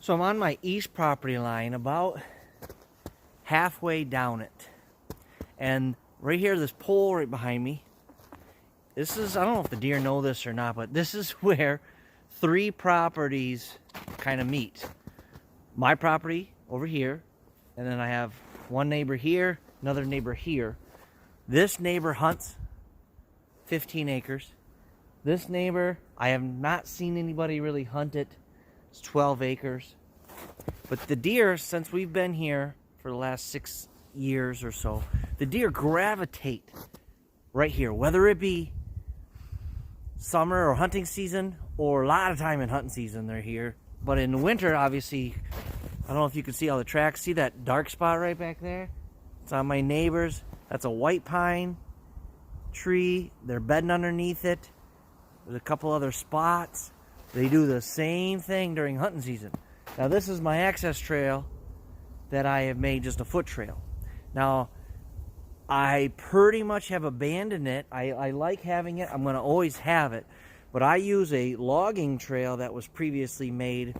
So I'm on my east property line, about halfway down it. And right here, this pole right behind me, this is, I don't know if the deer know this or not, but this is where 3 properties kind of meet. My property over here, and then I have one neighbor here, another neighbor here. This neighbor hunts 15 acres. This neighbor, I have not seen anybody really hunt it. It's 12 acres. But the deer, since we've been here for the last 6 years or so, the deer gravitate right here, whether it be summer or hunting season, or a lot of time in hunting season they're here. But in the winter, obviously, I don't know if you can see all the tracks. See that dark spot right back there? It's on my neighbor's. That's a white pine tree. They're bedding underneath it. There's a couple other spots. They do the same thing during hunting season. Now this is my access trail that I have made just a foot trail. Now I pretty much have abandoned it. I like having it. I'm going to always have it. But I use a logging trail that was previously made.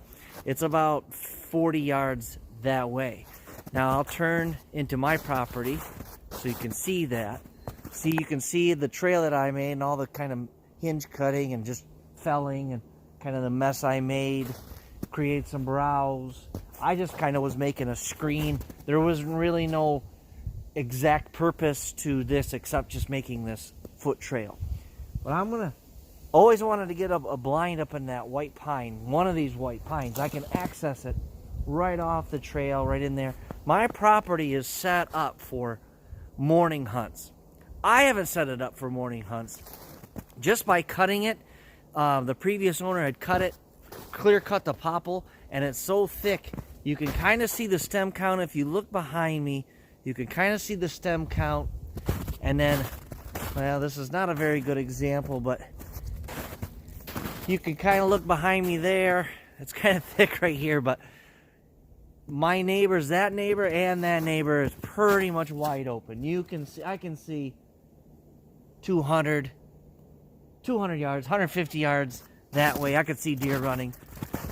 It's about 40 yards that way. Now I'll turn into my property so you can see that. See, you can see the trail that I made and all the kind of hinge cutting and just felling and kind of the mess I made. Create some browse. I just kind of was making a screen. There was really no exact purpose to this except just making this foot trail. But I'm gonna always wanted to get a blind up in that white pine, one of these white pines. I can access it right off the trail, right in there. My property is set up for morning hunts. I haven't set it up for morning hunts just by cutting it. The previous owner had cut it, clear cut the popple, and it's so thick you can kind of see the stem count. If you look behind me, you can kind of see the stem count. And then, well, this is not a very good example, but you can kind of look behind me there. It's kind of thick right here, but my neighbors, that neighbor and that neighbor, is pretty much wide open. You can see, I can see 200 yards, 150 yards that way. I could see deer running.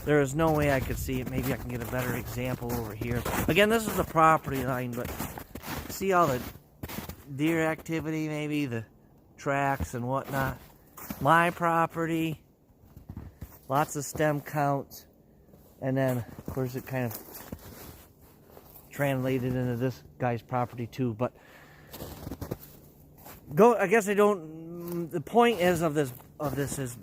There is no way I could see it. Maybe I can get a better example over here. Again, this is the property line, but see all the deer activity, maybe the tracks and whatnot. My property, lots of stem counts, and then of course it kind of translated into this guy's property too. But I guess I don't. The point is of this is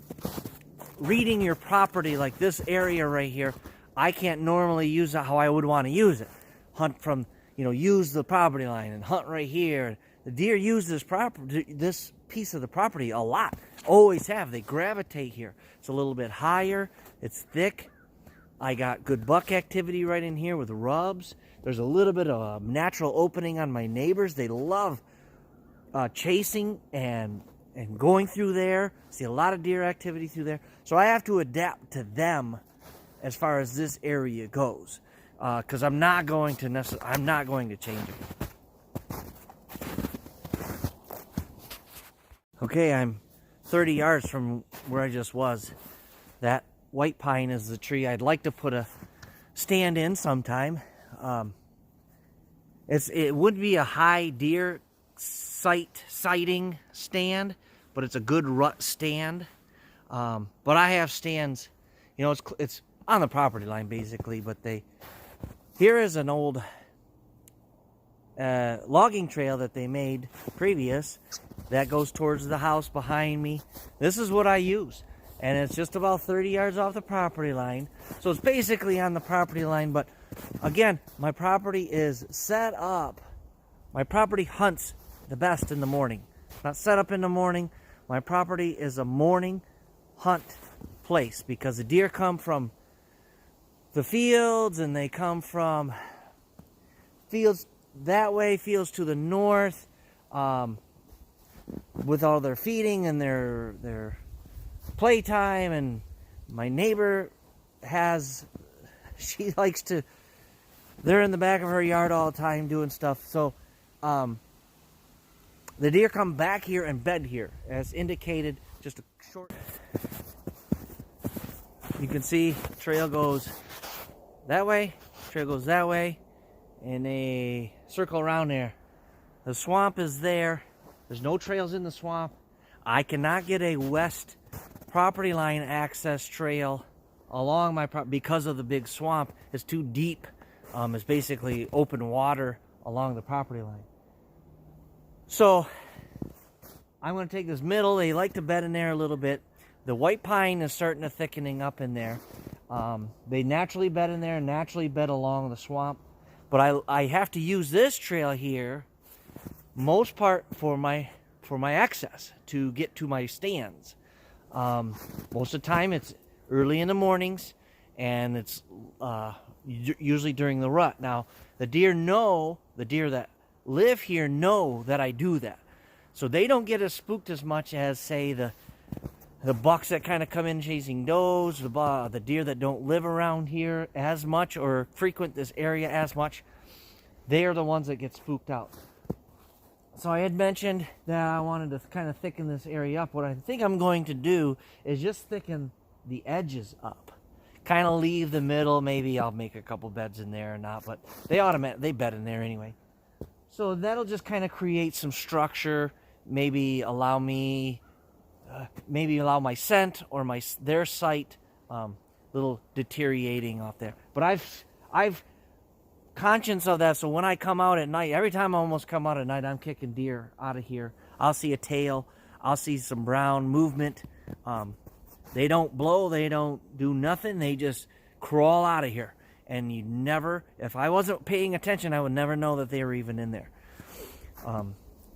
reading your property. Like this area right here, I can't normally use it how I would want to use it. Hunt from, use the property line and hunt right here. The deer use this piece of the property a lot. Always have. They gravitate here. It's a little bit higher. It's thick. I got good buck activity right in here with rubs. There's a little bit of a natural opening on my neighbors. They love chasing and going through there. See a lot of deer activity through there. So I have to adapt to them as far as this area goes, because I'm not going to change it. Okay, I'm 30 yards from where I just was. That white pine is the tree I'd like to put a stand in sometime. It would be a high deer sighting stand, but it's a good rut stand. But I have stands, it's on the property line basically, but here is an old logging trail that they made previous that goes towards the house behind me. This is what I use, and it's just about 30 yards off the property line. So it's basically on the property line, but again, my property is set up. My property hunts the best in the morning. Not set up in the morning. My property is a morning hunt place because the deer come from the fields, and they come from fields that way, fields to the north, with all their feeding and their playtime. And my neighbor she likes to, they're in the back of her yard all the time doing stuff. So the deer come back here and bed here, as indicated. Just a short, you can see trail goes that way, trail goes that way, and they circle around there. The swamp is there. There's no trails in the swamp. I cannot get a west property line access trail along my property because of the big swamp. It's too deep. It's basically open water along the property line. So I'm going to take this middle. They like to bed in there a little bit. The white pine is starting to thickening up in there. They naturally bed in there, naturally bed along the swamp. But I have to use this trail here most part for my access to get to my stands. Most of the time it's early in the mornings, and it's usually during the rut. Now the deer that live here know that I do that, so they don't get as spooked as much as, say, the bucks that kind of come in chasing does, the deer that don't live around here as much or frequent this area as much. They are the ones that get spooked out. So I had mentioned that I wanted to kind of thicken this area up. What I think I'm going to do is just thicken the edges up. Kind of leave the middle. Maybe I'll make a couple beds in there or not, but they bed in there anyway. So that'll just kind of create some structure. Maybe allow my scent or their sight little deteriorating off there. But I've conscious of that, so when I come out at night, every time I almost come out at night, I'm kicking deer out of here. I'll see a tail, I'll see some brown movement. They don't blow, they don't do nothing, they just crawl out of here. And you never, if I wasn't paying attention, I would never know that they were even in there.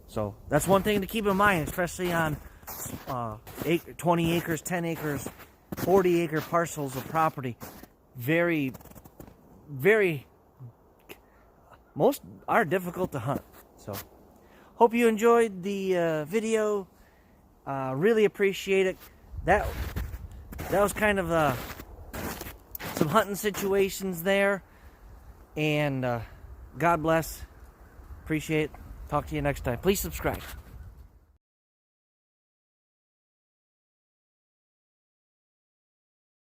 So that's one thing to keep in mind, especially on 20 acres, 10 acres, 40 acre parcels of property. Very, very, most are difficult to hunt. So hope you enjoyed the video. Really appreciate it. That was kind of some hunting situations there. And God bless. Appreciate it. Talk to you next time. Please subscribe.